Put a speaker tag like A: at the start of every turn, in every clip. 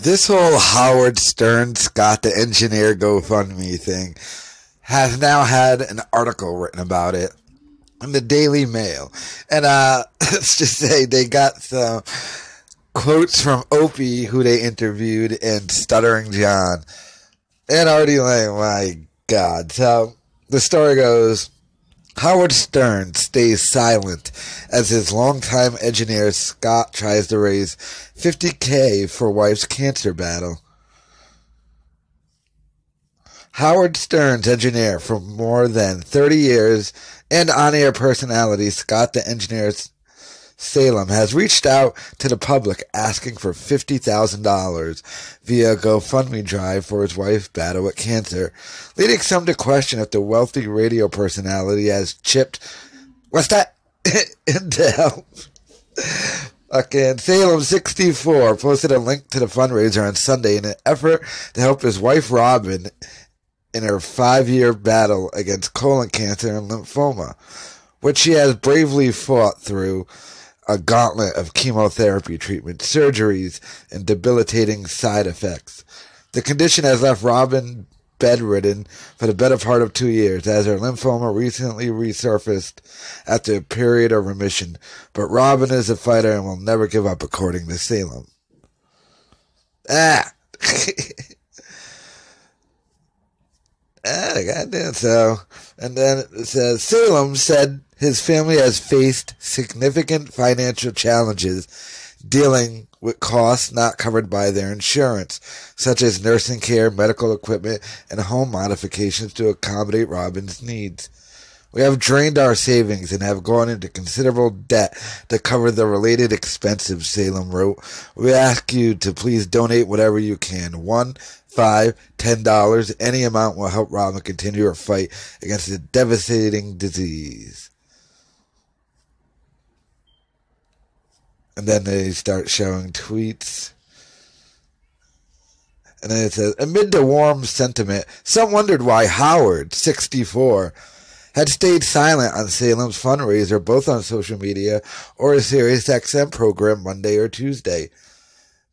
A: This whole Howard Stern, Scott the Engineer GoFundMe thing has now had an article written about it in the Daily Mail. And let's just say they got some quotes from Opie, who they interviewed, and Stuttering John. And already like, my God. So the story goes, Howard Stern stays silent as his longtime engineer Scott tries to raise $50K for wife's cancer battle. Howard Stern's engineer for more than 30 years and on-air personality Scott the Engineer Salem has reached out to the public asking for $50,000 via GoFundMe drive for his wife's battle with cancer, leading some to question if the wealthy radio personality has chipped, what's that, into help. Again, Salem 64 posted a link to the fundraiser on Sunday in an effort to help his wife Robin in her 5-year battle against colon cancer and lymphoma, which she has bravely fought through a gauntlet of chemotherapy treatment, surgeries, and debilitating side effects. The condition has left Robin bedridden for the better part of 2 years, as her lymphoma recently resurfaced after a period of remission. But Robin is a fighter and will never give up, according to Salem. Goddamn. So, and then it says, Salem said his family has faced significant financial challenges dealing with costs not covered by their insurance, such as nursing care, medical equipment, and home modifications to accommodate Robin's needs. We have drained our savings and have gone into considerable debt to cover the related expenses, Salem wrote. We ask you to please donate whatever you can. $1, $5, $10, any amount will help Robin continue her fight against a devastating disease. And then they start showing tweets. And then it says, amid the warm sentiment, some wondered why Howard, 64, had stayed silent on Salem's fundraiser, both on social media or a Sirius XM program Monday or Tuesday.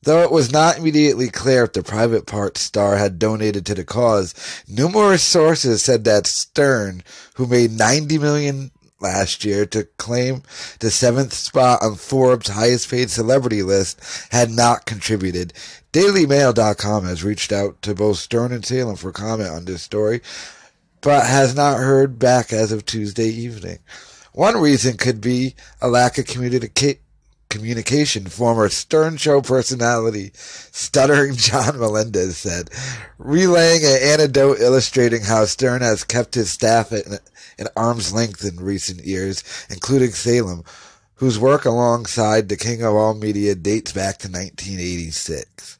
A: Though it was not immediately clear if the private part star had donated to the cause, numerous sources said that Stern, who made $90 million last year to claim the 7th spot on Forbes' highest paid celebrity list, had not contributed. DailyMail.com has reached out to both Stern and Salem for comment on this story, but has not heard back as of Tuesday evening. One reason could be a lack of communication. Former Stern Show personality Stuttering John Melendez said, relaying an anecdote illustrating how Stern has kept his staff at arm's length in recent years, including Salem, whose work alongside the King of All Media dates back to 1986.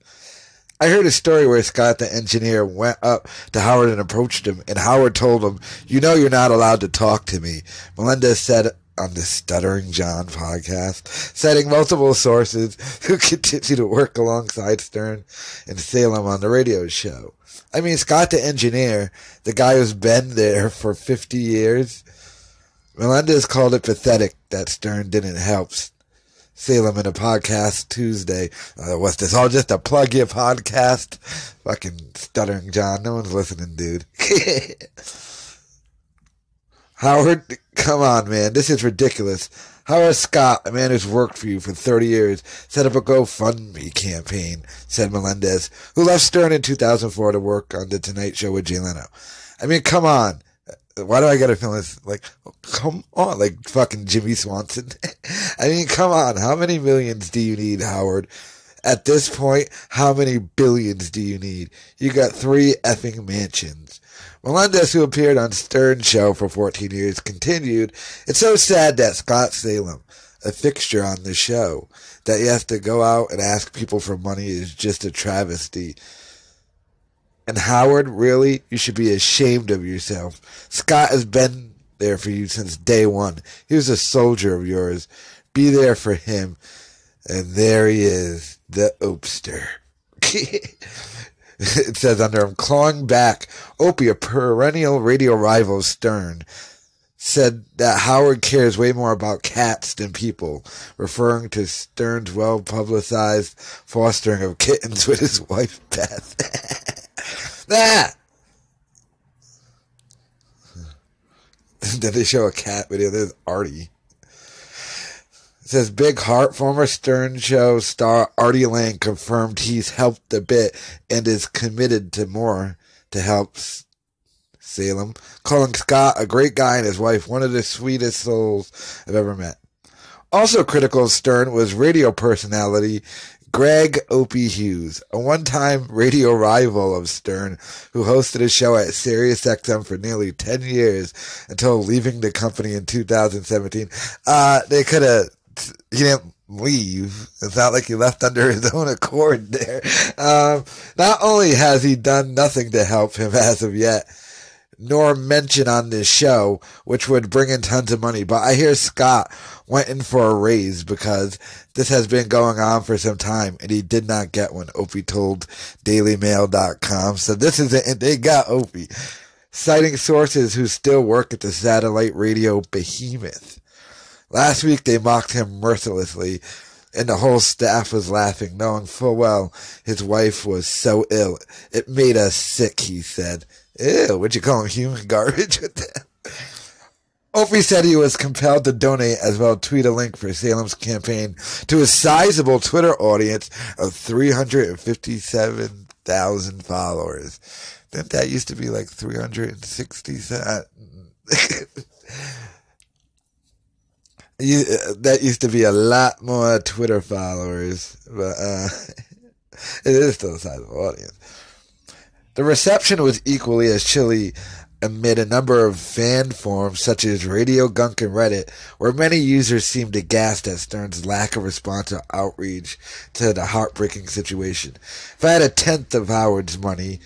A: I heard a story where Scott the Engineer went up to Howard and approached him, and Howard told him, you know you're not allowed to talk to me, Melendez said on the Stuttering John podcast, citing multiple sources who continue to work alongside Stern and Salem on the radio show. I mean, Scott the Engineer, the guy who's been there for 50 years, Melendez called it pathetic that Stern didn't help Salem in a podcast Tuesday. What's this? All just a plug your podcast? Fucking Stuttering John. No one's listening, dude. Howard, come on, man. This is ridiculous. Howard Scott, a man who's worked for you for 30 years, set up a GoFundMe campaign, said Melendez, who left Stern in 2004 to work on The Tonight Show with Jay Leno. I mean, come on. Why do I gotta feel this? Like, come on, like fucking Jimmy Swanson. I mean, come on. How many millions do you need, Howard? At this point, how many billions do you need? You got 3 effing mansions. Melendez, who appeared on Stern Show for 14 years, continued, it's so sad that Scott Salem, a fixture on the show, that he has to go out and ask people for money is just a travesty. And Howard, really? You should be ashamed of yourself. Scott has been there for you since day one. He was a soldier of yours. Be there for him. And there he is, the Opester. It says under him, clawing back, Opie, a perennial radio rival Stern, said that Howard cares way more about cats than people, referring to Stern's well-publicized fostering of kittens with his wife, Beth. Ah! Then they show a cat video. There's Artie. It says, Big Heart, former Stern Show star Artie Lang confirmed he's helped the bit and is committed to more to help Salem, calling Scott a great guy and his wife one of the sweetest souls I've ever met. Also critical of Stern was radio personality Greg Opie Hughes, a one-time radio rival of Stern who hosted his show at SiriusXM for nearly 10 years until leaving the company in 2017. He didn't leave. It's not like he left under his own accord there. Not only has he done nothing to help him as of yet, nor mention on this show, which would bring in tons of money. But I hear Scott went in for a raise because this has been going on for some time and he did not get one, Opie told DailyMail.com. So this is it, and they got Opie. Citing sources who still work at the satellite radio behemoth. Last week they mocked him mercilessly and the whole staff was laughing, knowing full well his wife was so ill. It made us sick, he said. Ew, would you call him human garbage with that? Opie said he was compelled to donate as well tweet a link for Salem's campaign to a sizable Twitter audience of 357,000 followers. Didn't that used to be like 360,000? That used to be a lot more Twitter followers, but it is still a sizable audience. The reception was equally as chilly amid a number of fan forums such as Radio Gunk and Reddit, where many users seemed aghast at Stern's lack of response or outreach to the heartbreaking situation. If I had a tenth of Howard's money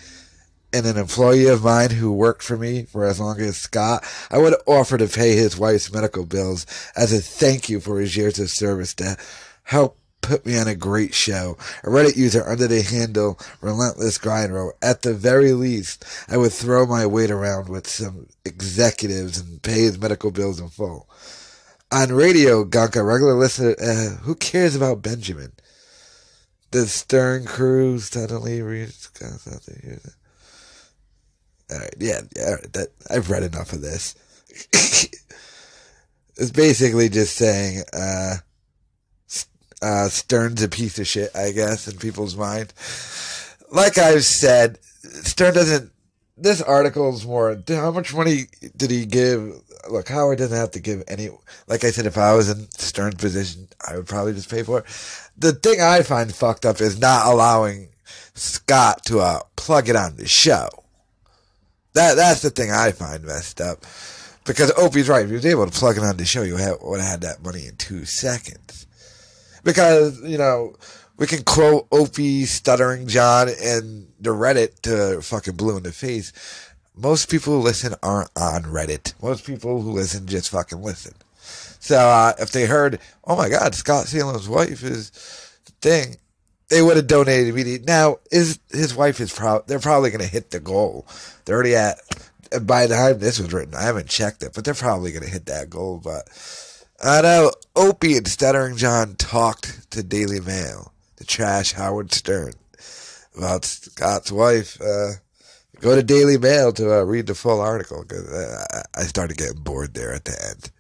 A: and an employee of mine who worked for me for as long as Scott, I would offer to pay his wife's medical bills as a thank you for his years of service to help put me on a great show. A Reddit user under the handle Relentless Grind wrote, at the very least, I would throw my weight around with some executives and pay his medical bills in full. On Radio Gunk, a regular listener, who cares about Benjamin? The Stern crew suddenly reached something here. Alright, yeah, I've read enough of this. It's basically just saying, Stern's a piece of shit, I guess, in people's mind. Like I've said, Stern doesn't, this article is more, how much money did he give? Look, Howard doesn't have to give any, like I said, if I was in Stern's position, I would probably just pay for it. The thing I find fucked up is not allowing Scott to plug it on the show. That's the thing I find messed up. Because Opie's right, if he was able to plug it on the show, you would have had that money in 2 seconds. Because, you know, we can quote Opie, Stuttering John, and the Reddit to fucking blue in the face. Most people who listen aren't on Reddit. Most people who listen just fucking listen. So, if they heard, oh my God, Scott Salem's wife is the thing, they would have donated immediately. Now, his wife is they're probably going to hit the goal. They're already at, by the time this was written, I haven't checked it, but they're probably going to hit that goal, but I know Opie and Stuttering John talked to Daily Mail to trash Howard Stern about Scott's wife. Go to Daily Mail to read the full article because I started getting bored there at the end.